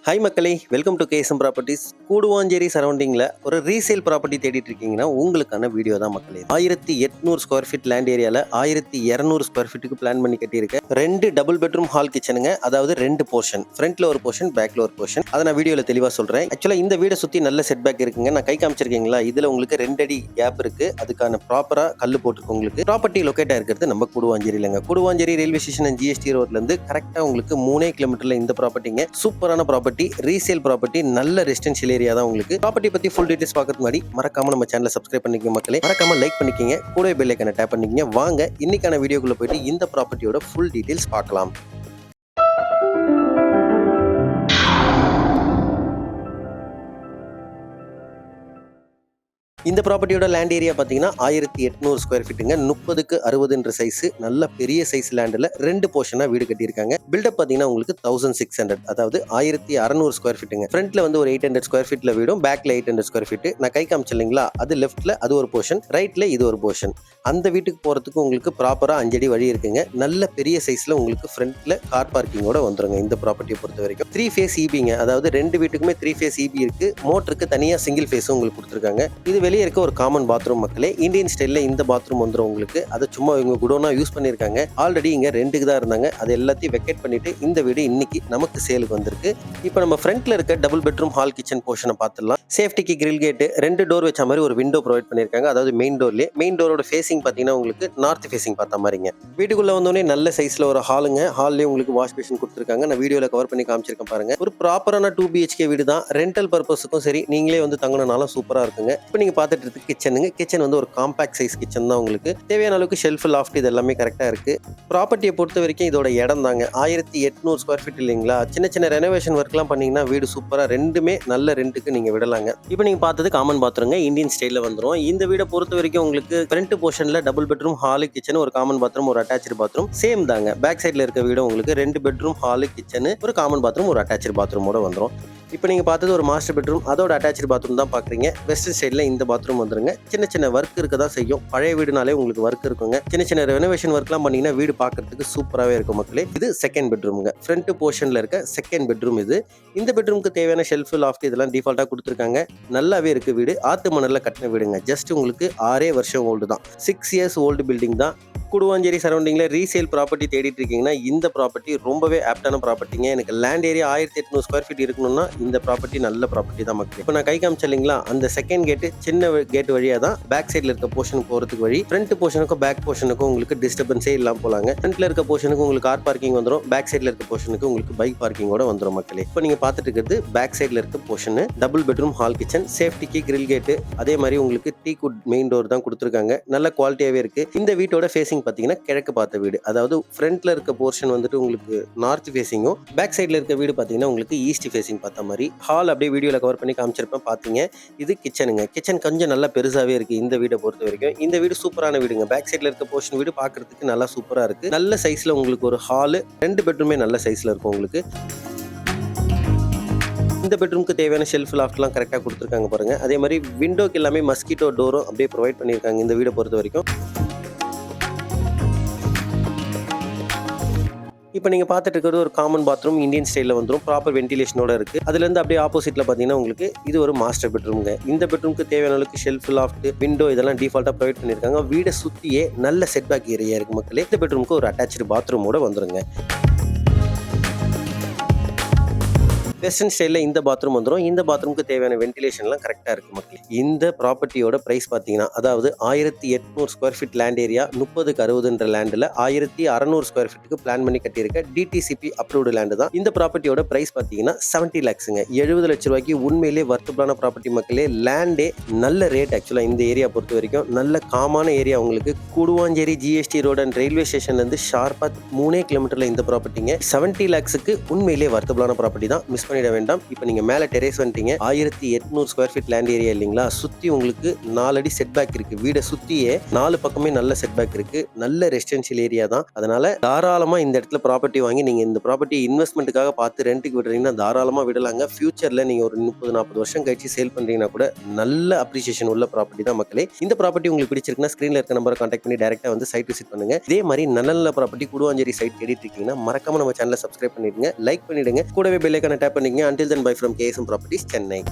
Hi மக்களே, welcome to KSM properties. Guduvanchery சரௌண்டிங்கில் ஒரு ரீசேல் ப்ராப்பர்ட்டி தேடிட்டு இருக்கீங்கன்னா உங்களுக்கான வீடியோ தான் மக்களே. 1800 ஸ்கொயர் ஃபீட் லேண்ட் ஏரியாவில் 1200 ஸ்கொயர் ஃபீட்டுக்கு பிளான் பண்ணி கட்டியிருக்கேன். 2 டபுள் பெட்ரூம் ஹால் கிச்சனுங்க. அதாவது 2 போர்ஷன், ஃப்ரண்ட்ல ஒரு போர்ஷன், பேக்ல ஒரு போர்ஷன். அதை நான் வீடியோவில் தெளிவாக சொல்கிறேன். ஆக்சுவலாக இந்த வீடை சுற்றி நல்ல செட் பேக் இருக்குங்க. நான் கை காமிச்சிருக்கீங்களா, இதில் உங்களுக்கு 2 அடி கேப் இருக்கு. அதுக்கான ப்ராப்பராக கல் போட்டிருக்கு. உங்களுக்கு ப்ராப்பர்ட்டி லொக்கேட் ஆயிருக்கிறது நம்ம கூடுவாஞ்சேரியிலங்க. Guduvanchery railway station and GST ரோட்லேருந்து கரெக்டாக உங்களுக்கு 3 கிலோமீட்டரில் இந்த ப்ராப்பர்ட்டிங்க. சூப்பரான ப்ராப்பர்ட்டி, ரீசேல் ப்ராப்பர்ட்டி, நல்ல ரெசிடென்ஷியல் ஏரியா தான். உங்களுக்கு ப்ராப்பர்ட்டி பத்தி ஃபுல் டீடைல்ஸ் பார்க்கறதுக்கு முன்னாடி மறக்காம நம்ம சேனலை சப்ஸ்கிரைப் பண்ணிக்கங்க மக்களே. மறக்காம லைக் பண்ணிக்கங்க, கூடவே பெல் ஐகானை டேப் பண்ணிக்கங்க. வாங்க இன்னைக்கான வீடியோக்குள்ள போயிட்டு இந்த ப்ராப்பர்ட்டியோட ஃபுல் டீடைல்ஸ் பார்க்கலாம். இந்த ப்ராப்பர்ட்டியோட லேண்ட் ஏரியா பார்த்தீங்கன்னா 1800 ஸ்கொயர் ஃபீட்டுங்க. 30க்கு 60 சைஸ், நல்ல பெரிய சைஸ் லேண்டில் 2 போர்ஷனாக வீடு கட்டியிருக்காங்க. பில்டப் பார்த்தீங்கன்னா உங்களுக்கு 1600, அதாவது 1600 ஸ்கொயர் ஃபீட்டுங்க. ஃப்ரண்ட்ல வந்து ஒரு 800 ஸ்கொயர் ஃபீட்ல வீடும், பேக்ல 800 ஸ்கொயர் ஃபீட். நான் கை காமிச்சில்லைங்களா, அது லெஃப்ட்ல அது ஒரு போர்ஷன், ரைட்ல இது ஒரு போர்ஷன். அந்த வீட்டுக்கு போறதுக்கு உங்களுக்கு ப்ராப்பரா 5 அடி வழி இருக்குங்க. நல்ல பெரிய சைஸ்ல உங்களுக்கு ஃப்ரண்ட்ல கார் பார்க்கிங்கோட வந்துருங்க. இந்த ப்ராப்பர்ட்டியை பொறுத்த வரைக்கும் 3 ஃபேஸ் ஈபிங்க, அதாவது 2 வீட்டுக்குமே 3 ஃபேஸ் ஈபி இருக்கு. மோட்டருக்கு தனியா சிங்கிள் ஃபேஸும் உங்களுக்கு கொடுத்துருக்காங்க. இது வெளியே இருக்க ஒரு காமன் பாத்ரூம் மக்களே. இந்தியன் ஸ்டைல்ல இந்த பாத்ரூம் வந்துடும் உங்களுக்கு. அதை சும்மா இவங்க குடோனா யூஸ் பண்ணியிருக்காங்க. ஆல்ரெடி இங்க ரெண்டுக்கு தான் இருந்தாங்க. அது எல்லாத்தையும் வெக்கேட் பண்ணிட்டு இந்த வீடு இன்னைக்கு நமக்கு சேலுக்கு வந்திருக்கு. இப்போ நம்ம ஃப்ரண்ட்ல இருக்க டபுள் பெட்ரூம் ஹால் கிச்சன் போர்ஷனை பார்த்துடலாம். சேஃப்டிக்கு கிரில் கேட், 2 டோர் வச்ச மாதிரி ஒரு விண்டோ ப்ரொவைட் பண்ணியிருக்காங்க. அதாவது மெயின் டோர்லயே. மெயின் டோரோட ஃபேசிங் பார்த்தீங்கன்னா உங்களுக்கு நார்த் ஃபேசிங் பார்த்த மாதிரிங்க. வீட்டுக்குள்ள வந்தோடனே நல்ல சைஸ்ல ஒரு ஹாலுங்க. ஹால்லேயே உங்களுக்கு வாஷ் பேஷன் கொடுத்துருக்காங்க. நான் வீடியோல கவர் பண்ணி காமிச்சிருக்கேன் பாருங்க. ஒரு ப்ராப்பரான 2 BHK வீடு தான். ரெண்டல் பர்பஸுக்கும் சரி, நீங்களே வந்து தங்கணும்னாலும் சூப்பரா இருக்குங்க. இப்போ நீங்க பார்த்துட்டு இருக்கு கிச்சனுங்க. கிச்சன் வந்து ஒரு காம்பாக்ட் சைஸ் கிச்சன் தான். உங்களுக்கு தேவையான அளவுக்கு ஷெல்ஃப், லாஃப்ட் இது எல்லாமே கரெக்டா இருக்கு. ப்ராப்பர்ட்டியை பொறுத்த வரைக்கும் இதோட இடம் தாங்க 1800 ஸ்கொயர் ஃபீட் இல்லைங்களா. சின்ன சின்ன ரெனோவேஷன் ஒர்க்லாம் பண்ணீங்கன்னா வீடு சூப்பரா, ரெண்டுமே நல்ல ரெண்டுக்கு நீங்க விடலாங்க. இப்போ நீங்க பார்த்தது காமன் பாத்ரூம்ங்க, இந்தியன் ஸ்டைல்ல வந்துரும். இந்த வீடை பொறுத்த வரைக்கும் உங்களுக்கு ஃப்ரண்ட் போர்ஷன்ல டபுள் பெட்ரூம் ஹால் கிச்சன், ஒரு காமன் பாத்ரூம், ஒரு அட்டாச்சு பாத்ரூம் சேம் தாங்க. பேக் சைட்ல இருக்க வீடு உங்களுக்கு 2 பெட்ரூம் ஹால் கிச்சன், ஒரு காமன் பாத்ரூம், ஒரு அட்டாச்சு பாத்ரூமோட வந்துரும். இப்போ நீங்கள் பார்த்தது ஒரு மாஸ்டர் பெட்ரூம், அதோட அட்டாச்சு பாத்ரூம் தான் பார்க்குறீங்க. வெஸ்டர்ன் சைடில் இந்த பாத்ரூம் வந்துருங்க. சின்ன சின்ன ஒர்க் இருக்க தான் செய்யும். பழைய வீடுனாலே உங்களுக்கு ஒர்க் இருக்குங்க. சின்ன சின்ன ரெனோவேஷன் ஒர்க்லாம் பண்ணீங்கன்னா வீடு பார்க்கறதுக்கு சூப்பராகவே இருக்கும் மக்களே. இது செகண்ட் பெட்ரூமுங்க. ஃப்ரண்ட் போர்ஷனில் இருக்க செகண்ட் பெட்ரூம் இது. இந்த பெட்ரூமுக்கு தேவையான ஷெல்ஃப், லாஃப்ட் இதெல்லாம் டிஃபால்ட்டாக கொடுத்துருக்காங்க. நல்லாவே இருக்குது வீடு. ஆத்து மணலில் கட்டின வீடுங்க. ஜஸ்ட் உங்களுக்கு 6 வருஷம் ஓல்டு தான். 6 இயர்ஸ் ஓல்டு பில்டிங் தான். கூடுவாஞ்சேரி சரௌண்டிங்கில் ரீசேல் ப்ராப்பர்ட்டி தேடிட்டு இருக்கீங்கன்னா இந்த ப்ராப்பர்ட்டி ரொம்பவே ஆப்டான ப்ராப்பர்ட்டிங்க. எனக்கு லேண்ட் ஏரியா 1800 ஸ்கொயர் ஃபீட் இருக்கணும்னா இந்த ப்ராப்பர்ட்டி நல்ல ப்ராப்பர்ட்டி தான் மக்கள். இப்போ நான் கை காமிச்சேன் இல்லைங்களா, அந்த செகண்ட் கேட்டு சின்ன கேட் வழியாக தான் பேக் சைடில் இருக்க போர்ஷனுக்கு போகிறதுக்கு வழி. ஃப்ரண்ட் போர்ஷனுக்கும் பேக் போர்ஷனுக்கும் உங்களுக்கு டிஸ்டர்பன்ஸே இல்லாமல் போகலாங்க. ஃப்ரண்ட்ல இருக்க போர்ஷனுக்கு உங்களுக்கு கார் பார்க்கிங் வந்துடும். பேக் சைடில் இருக்க போர்ஷனுக்கு உங்களுக்கு பைக் பார்க்கிங்கோட வந்துடும் மக்களே. இப்போ நீங்கள் பார்த்துட்டு இருக்கிறது பேக் சைடில் இருக்க portion, double bedroom hall kitchen, சேஃப்டிக்கு கிரில் கேட்டு, அதே மாதிரி உங்களுக்கு டீ குட் மெயின் டோர் தான் கொடுத்துருக்காங்க. நல்ல குவாலிட்டியாகவே இருக்கு. இந்த வீட்டோட ஃபேசிங் பார்த்தீங்கன்னா கிழக்கு பார்த்த வீடு. அதாவது ஃப்ரண்ட்ல இருக்க போர்ஷன் வந்துட்டு உங்களுக்கு நார்த் ஃபேசிங்கும், பேக் சைடில் இருக்க வீடு பார்த்தீங்கன்னா உங்களுக்கு ஈஸ்ட் ஃபேசிங் பார்த்த மாதிரி. ஹால் அப்படியே வீடியோவில் கவர் பண்ணி காமிச்சிருப்பேன் பார்த்தீங்க. இது கிச்சனுங்க. கிச்சன் கொஞ்சம் நல்லா பெருசாகவே இருக்குது இந்த வீடை பொறுத்த வரைக்கும். இந்த வீடு சூப்பரான வீடுங்க. பேக் சைடில் இருக்க போர்ஷன் வீடு பார்க்கறதுக்கு நல்லா சூப்பராக இருக்குது. நல்ல சைஸில் உங்களுக்கு ஒரு ஹாலு, 2 பெட்ரூமே நல்ல சைஸில் இருக்கும் உங்களுக்கு. இந்த பெட்ரூமுக்கு தேவையான ஷெல்ஃப், லாஃப்ட்லாம் கரெக்டாக கொடுத்துருக்காங்க பாருங்க. அதே மாதிரி விண்டோக்கு எல்லாமே மஸ்கிட்டோ டோரும் அப்படியே ப்ரொவைட் பண்ணியிருக்காங்க இந்த வீடை பொறுத்த வரைக்கும். இப்போ நீங்கள் பார்த்துட்டு இருக்கிறது ஒரு காமன் பாத்ரூம், இந்தியன் ஸ்டைலில் வந்துடும். ப்ராப்பர் வென்டிலேஷனோட இருக்குது. அதுலேருந்து அப்படியே ஆப்போசிட்டில் பார்த்தீங்கன்னா உங்களுக்கு இது ஒரு மாஸ்டர் பெட்ரூமுங்க. இந்த பெட்ரூமுக்கு தேவையான அளவுக்கு ஷெல்ஃப், லாஃப்ட், விண்டோ இதெல்லாம் டிஃபால்ட்டாக ப்ரொவைட் பண்ணியிருக்காங்க. வீடை சுற்றியே நல்ல செட்பேக் ஏரியா இருக்குது மக்களே. இந்த பெட்ரூமுக்கு ஒரு அட்டாச்சு பாத்ரூமோட வந்துருங்க. வெஸ்டர்ன் ஸ்டைலில் இந்த பாத்ரூம் வந்துடும். இந்த பாத்ரூமுக்கு தேவையான வென்டிலேஷன்லாம் கரெக்டாக இருக்குது மக்களே. இந்த ப்ராப்பர்ட்டியோட ப்ரைஸ் பார்த்தீங்கன்னா, அதாவது 1800 ஸ்கொயர் ஃபீட் லேண்ட் ஏரியா, 30க்கு 60 லேண்டில் 1600 ஸ்கொயர் ஃபீட்டுக்கு பிளான் பண்ணி கட்டியிருக்க டிடிசிபி அப்ரூவ்டு லேண்டு தான். இந்த ப்ராப்பர்ட்டியோட ப்ரைஸ் பார்த்தீங்கன்னா 70 lakhsங்க. 70 லட்ச ரூபாய்க்கு உண்மையிலே வர்த்தபிளான ப்ராப்பர்ட்டி மக்களே. லேண்டே நல்ல ரேட். ஆக்சுவலாக இந்த ஏரியா பொறுத்த வரைக்கும் நல்ல காமான ஏரியா. உங்களுக்கு Guduvancheri GST road and railway ஸ்டேஷன்லேருந்து ஷார்ப்பாக 3 கிலோமீட்டரில் இந்த ப்ராப்பர்ட்டிங்க. 70 lakhsக்கு உண்மையிலே வர்த்தபிளான ப்ராப்பர்ட்டி தான். மிஸ் பண்ணிட வேண்டாம். இப்போ நீங்க மேல டெரேஸ் வந்துட்டீங்க. 1800 ஸ்கொயர் ஃபீட் லேண்ட் ஏரியா இல்லைங்களா. சுத்தி உங்களுக்கு 4 அடி செட் பேக் இருக்கு. வீடை சுத்தியே 4 பக்கமே நல்ல செட் பேக் இருக்கு. நல்ல ரெசிடென்ஷியல் ஏரியா தான். அதனால தாராளமா இந்த இடத்துல ப்ராப்பர்ட்டி வாங்கி நீங்க இந்த ப்ராப்பர்ட்டி இன்வெஸ்ட்மெண்ட்டுக்காக பார்த்து ரெண்டுக்கு விடுறீங்கன்னா தாராளமா விடலாங்க. ஃபியூச்சர்ல நீங்க ஒரு 30-40 வருஷம் கழிச்சு சேல் பண்றீங்கன்னா கூட நல்ல அப்ரிசியேஷன் உள்ள ப்ராப்பர்ட்டி தான் மக்களே. இந்த ப்ராப்பர்ட்டி உங்களுக்கு பிடிச்சிருக்குன்னா ஸ்கிரீன்ல இருக்க நம்பரை கான்டாக்ட் பண்ணி டைரக்டா வந்து சைட் விசிட் பண்ணுங்க. இதே மாதிரி நல்ல நல்ல ப்ராப்பர்ட்டி கூடுவாஞ்சேரி சைட் தேடிட்டு இருக்கீங்கன்னா மறக்காம நம்ம சேனலை சப்ஸ்கிரைப் பண்ணிடுங்க, லைக் பண்ணிடுங்க, கூடவே பெல் ஐகானை டேப் பண்ணிக்கங்க. Until then by from KSM properties, Chennai.